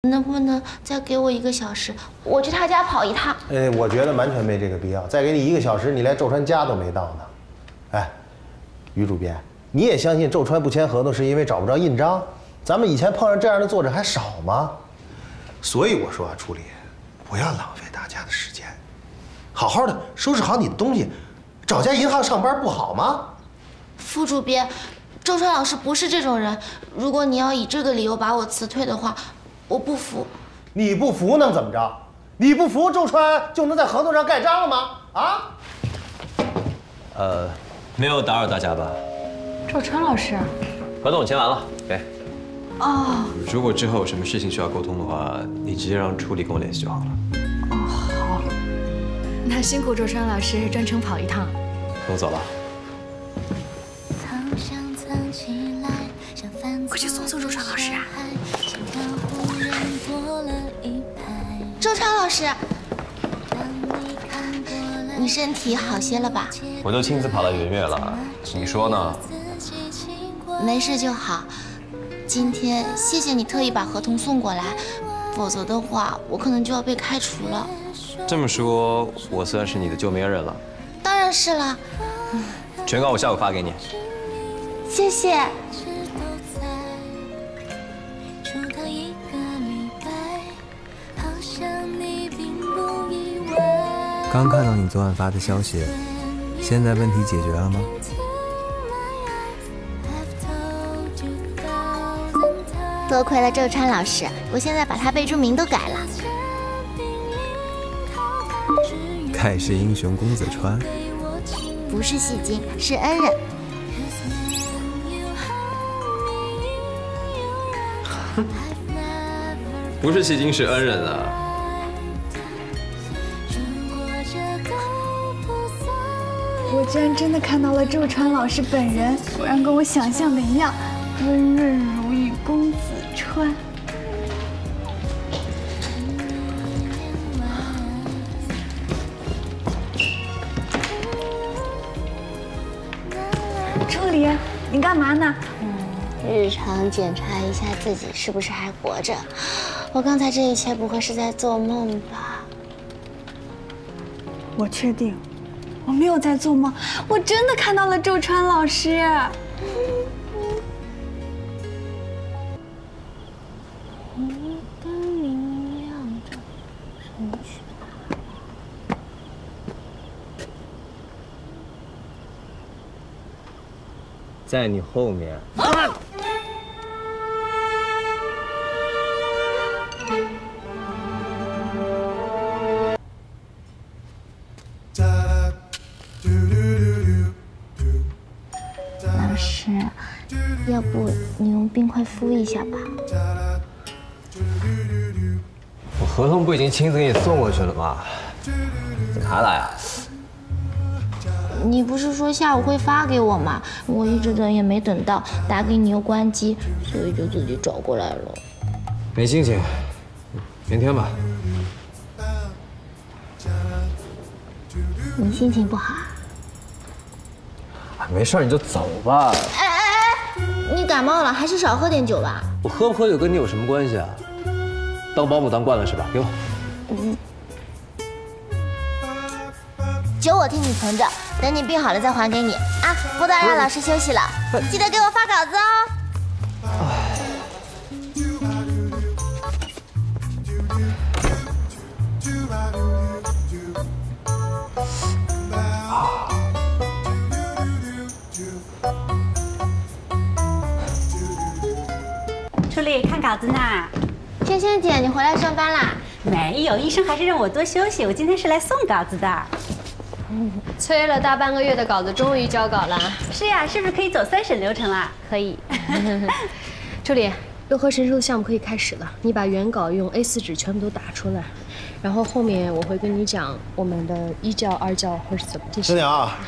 能不能再给我1个小时？我去他家跑一趟。哎，我觉得完全没这个必要。再给你1个小时，你连周川家都没到呢。哎，于主编，你也相信周川不签合同是因为找不着印章？咱们以前碰上这样的作者还少吗？所以我说啊，处理，不要浪费大家的时间，好好的收拾好你的东西，找家银行上班不好吗？副主编，周川老师不是这种人。如果你要以这个理由把我辞退的话，我不服。你不服能怎么着？你不服，周川就能在合同上盖章了吗？啊？没有打扰大家吧？周川老师，合同我签完了，给。哦，如果之后有什么事情需要沟通的话，你直接让助理跟我联系就好了。哦，好。那辛苦周川老师专程跑一趟。我走了。快去送送周川老师啊！周川老师，你身体好些了吧？我都亲自跑到圆月了，你说呢？没事就好。今天谢谢你特意把合同送过来，否则的话我可能就要被开除了。这么说，我算是你的救命人了。当然是了。全稿我下午发给你。谢谢。刚看到你昨晚发的消息，现在问题解决了吗？多亏了周川老师，我现在把他备注名都改了。盖世英雄公子川，不是戏精，是恩人。不是戏精，是恩人啊。我居然真的看到了周川老师本人，果然跟我想象的一样，温润如玉公子川。助理，你干嘛呢？日常检查一下自己是不是还活着。我刚才这一切不会是在做梦吧？我确定，我没有在做梦，我真的看到了周川老师。在你后面。老师，要不你用冰块敷一下吧？我合同不已经亲自给你送过去了吗？怎么还来啊？你不是说下午会发给我吗？我一直等也没等到，打给你又关机，所以就自己找过来了。没心情，明天吧。你心情不好啊？没事，你就走吧。哎，你感冒了，还是少喝点酒吧。我喝不喝酒跟你有什么关系啊？当保姆当惯了是吧？给我。酒我替你存着，等你病好了再还给你啊！不打扰老师休息了，记得给我发稿子哦。助理看稿子呢。萱萱姐，你回来上班啦？没有，医生还是让我多休息。我今天是来送稿子的。催了大半个月的稿子终于交稿了。是呀，是不是可以走3审流程了？可以。助理，六合神兽的项目可以开始了。你把原稿用 A4 纸全部都打出来，然后后面我会跟你讲我们的1教、2教会是怎么进行。听听啊，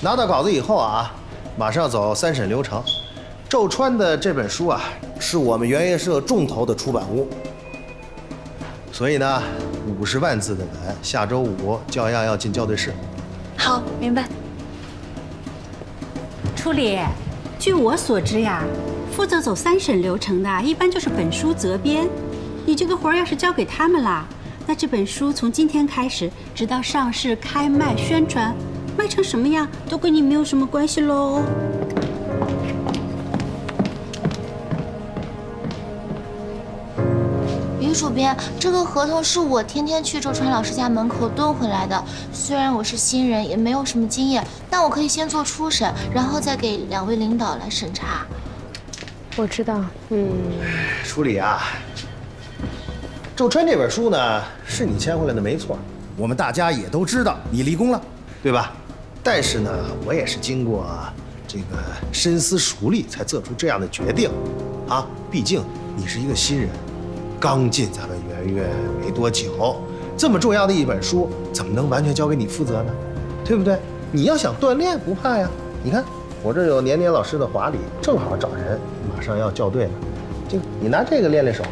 拿到稿子以后啊，马上走3审流程。周川的这本书啊，是我们原业社重头的出版物，所以呢，50万字的文，下周5校样要进校对室。好，明白。助理，据我所知呀，负责走3审流程的，一般就是本书责编。你这个活儿要是交给他们啦，那这本书从今天开始，直到上市、开卖、宣传，卖成什么样都跟你没有什么关系喽。于主编，这个合同是我天天去周川老师家门口蹲回来的。虽然我是新人，也没有什么经验，但我可以先做初审，然后再给2位领导来审查。我知道，处理啊，周川这本书呢，是你签回来的没错，我们大家也都知道你立功了，对吧？但是呢，我也是经过这个深思熟虑才做出这样的决定，啊，毕竟你是一个新人。刚进咱们圆月没多久，这么重要的一本书，怎么能完全交给你负责呢？对不对？你要想锻炼不怕呀。你看我这有年年老师的华理，正好找人，马上要校对了。这个你拿这个练练手，